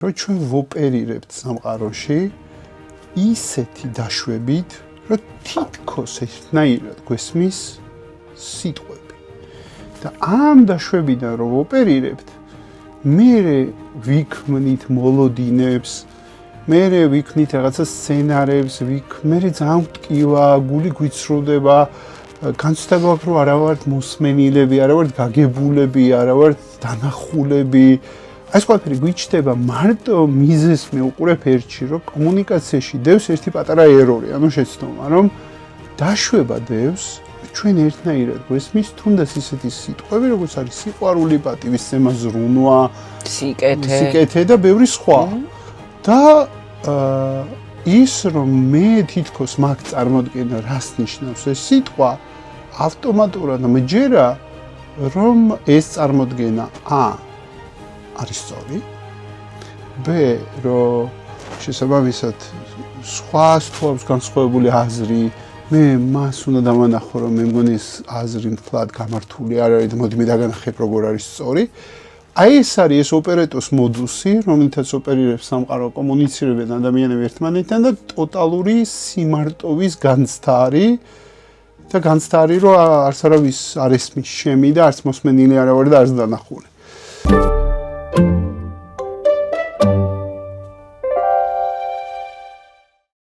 რომ ჩვენ ვოპერირებთ სამყაროში ისეთი დაშვებით, რომ თითქოს ერთნაირად გვესმის სიტყვები. და ამ დაშვებიდან რომ ვოპერირებთ, მე ვიქმნით მოლოდინებს, მე ვიქმნით რაღაცა სცენარებს, მე ძალიან ვტკივა, გული გვიცრუდება, განცდება აქვს, რომ არა ვართ მოსმენილები, არა ვართ გაგებულები, არა ვართ დანახულები. ეს ყველაფერი გვიჩნდება მარტო მიზეს მეუყურებ ერთში, რომ კომუნიკაციაში დევს ერთი პატარა ერორი, ანუ შეცდომა, რომ დაშვება დევს, ჩვენ ერთნაირად გვესმის თუნდაც ისეთი სიტყვები, როგორც არის სიყვარული, პატივისცემა, ზრუნვა, სიკეთე და ბევრი სხვა. და ის რომ მე თითქოს მაგ წარმოდგენა რას ნიშნავს ეს სიტყვა, ავტომატურად მჯერა, რომ ეს წარმოდგენა არის სწორი. B რომ შესაბამისად სხვა თვალს განსხვავებული აზრი, მე მას უნდა დამანახო, რომ მე მგონი ეს აზრი მთლად გამართული არ არის, მოდი მე დაგანახებ როგორ არის სწორი. აი ეს არის ეს ოპერეტოს მოდუსი, რომელთაც ოპერირებს სამყარო, კომუნიცირებენ ადამიანები ერთმანეთთან და ტოტალური სიმარტოვის განცდა არის და განცდა არის, რომ არც არავის არ ესმის შემი და არც მოსმენილი არ ვარ და არც დანახული.